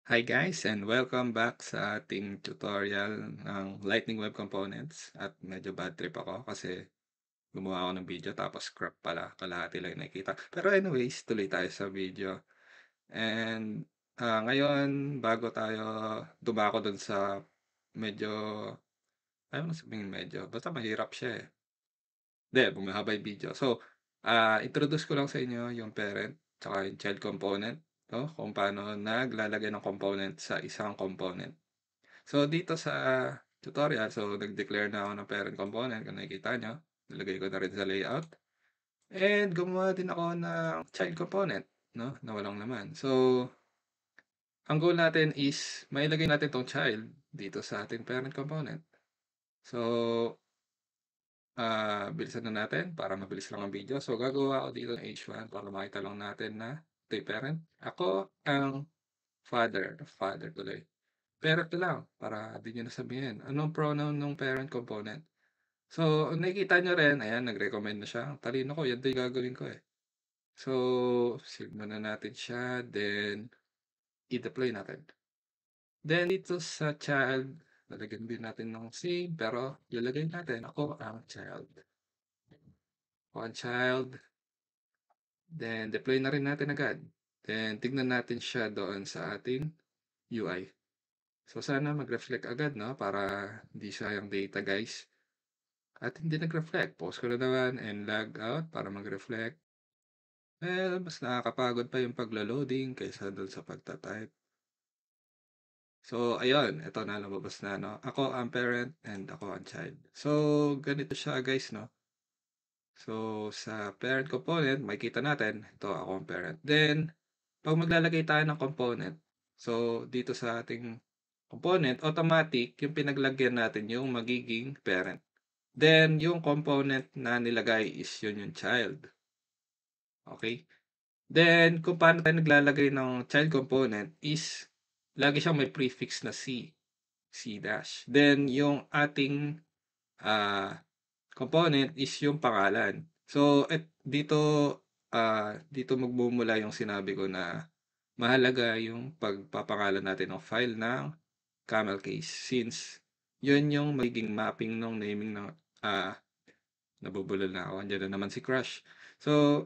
Hi guys and welcome back sa ating tutorial ng Lightning Web Components at medyo bad trip ako kasi gumawa ako ng video tapos crap pala, kalahati lang yung nakikita. Pero anyways, tuloy tayo sa video. And ngayon, bago tayo dumako dun sa medyo, ayaw na sabihin medyo, basta mahirap siya eh. Hindi, bumahaba yung video. So, introduce ko lang sa inyo yung parent tsaka yung child component, no? Kung paano naglalagay ng component sa isang component. So, dito sa tutorial, so nag-declare na ako ng parent component kung nakikita nyo. Nilagay ko na rin sa layout. And gumawa din ako ng child component, no? Na walang laman. So, ang goal natin is mailagay natin tong child dito sa ating parent component. So, bilisan na natin para mabilis lang ang video. So, gagawa ako dito ng H1 para makita lang natin na ito yung parent. Ako ang father tuloy. Parent na lang para di nyo na sabihin. Anong pronoun ng parent component? So, nakikita nyo rin, ayan, nag-recommend na siya. Ang talino ko, yan din gagawin ko eh. So, save muna natin siya, then i-deploy natin. Then, dito sa child, lalagyan din natin ng save, pero ilagay natin, ako ang child. Ako ang child, then deploy na rin natin agad. Then, tignan natin siya doon sa ating UI. So, sana mag-reflect agad, no? Para hindi sayang data, guys. At hindi nag-reflect. Post ko na naman and log out para mag-reflect. Mas nakakapagod pa yung paglo-loading kaysa dun sa pagta-type. So, ayun, ito na lumabas na, no? Ako ang parent and ako ang child. So, ganito siya, guys, no? So, sa parent component, makikita natin, ito ako ang parent. Then, pag maglalagay tayo ng component, so, dito sa ating component, automatic, yung pinaglagyan natin yung magiging parent. Then, yung component na nilagay is yun yung child. Okay? Then, kung paano tayo naglalagay ng child component is lagi siyang may prefix na C, C dash. Then, yung ating component is yung pangalan. So, dito magmumula yung sinabi ko na mahalaga yung pagpapangalan natin ng file ng camel case since yun yung magiging mapping ng naming ng nabubulol na ako. Andiyan na naman si Crush. So,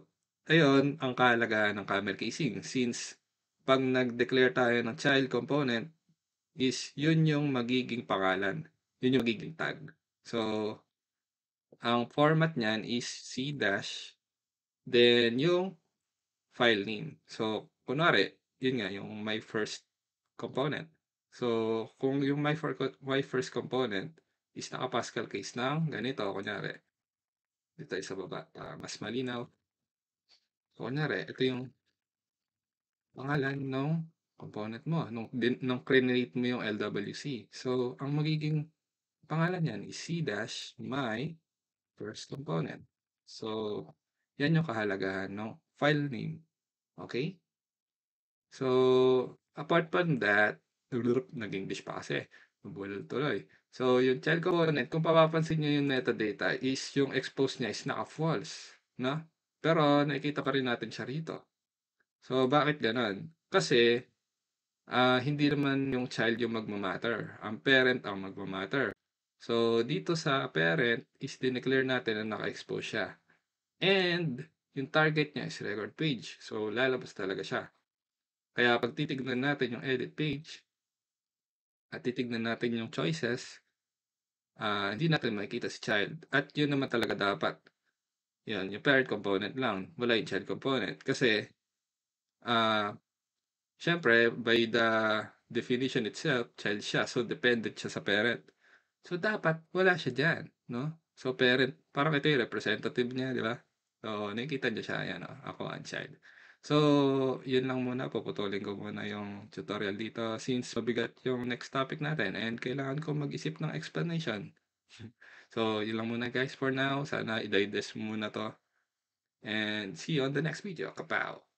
ayun, ang kahalagahan ng camel casing. Since, pag nag-declare tayo ng child component, is yun yung magiging pangalan. Yun yung magiging tag. So, ang format niyan is C dash, then yung file name. So, kunwari, yun nga, yung my first component. So, kung yung my first component is naka-Pascal case ng ganito, kunyari, dito tayo sa baba para mas malinaw. So, kunyari, ito yung pangalan ng component mo, nung create mo yung LWC. So, ang magiging pangalan yan is C dash my first component. So, yan yung kahalagahan ng file name. Okay? So, apart from that, nag-English pa kasi. Nabulol tuloy. So, yung child component, kung papapansin nyo yung metadata is yung expose niya is naka-false. No? Pero, nakikita pa rin natin siya rito. So, bakit ganon? Kasi, hindi naman yung child yung magmamatter. Ang parent ang magmamatter. So, dito sa parent is dineclare natin na naka-expose siya. And, yung target niya is record page. So, lalabas talaga siya. Kaya pag titignan natin yung edit page, at titignan natin yung choices, hindi natin makikita si child. At yun naman talaga dapat. Yan, yung parent component lang. Wala yung child component. Kasi, ah, syempre, by the definition itself, child siya. So, dependent siya sa parent. So, dapat wala siya dyan. No? So, parent, parang ito yung representative niya, di ba? So, nakikita niya siya. Yan, oh, ako ang child. So, yun lang muna. Puputulin ko muna yung tutorial dito since mabigat yung next topic natin and kailangan ko mag-isip ng explanation. So, yun lang muna guys for now. Sana i-digest muna to. And see you on the next video. Kapow!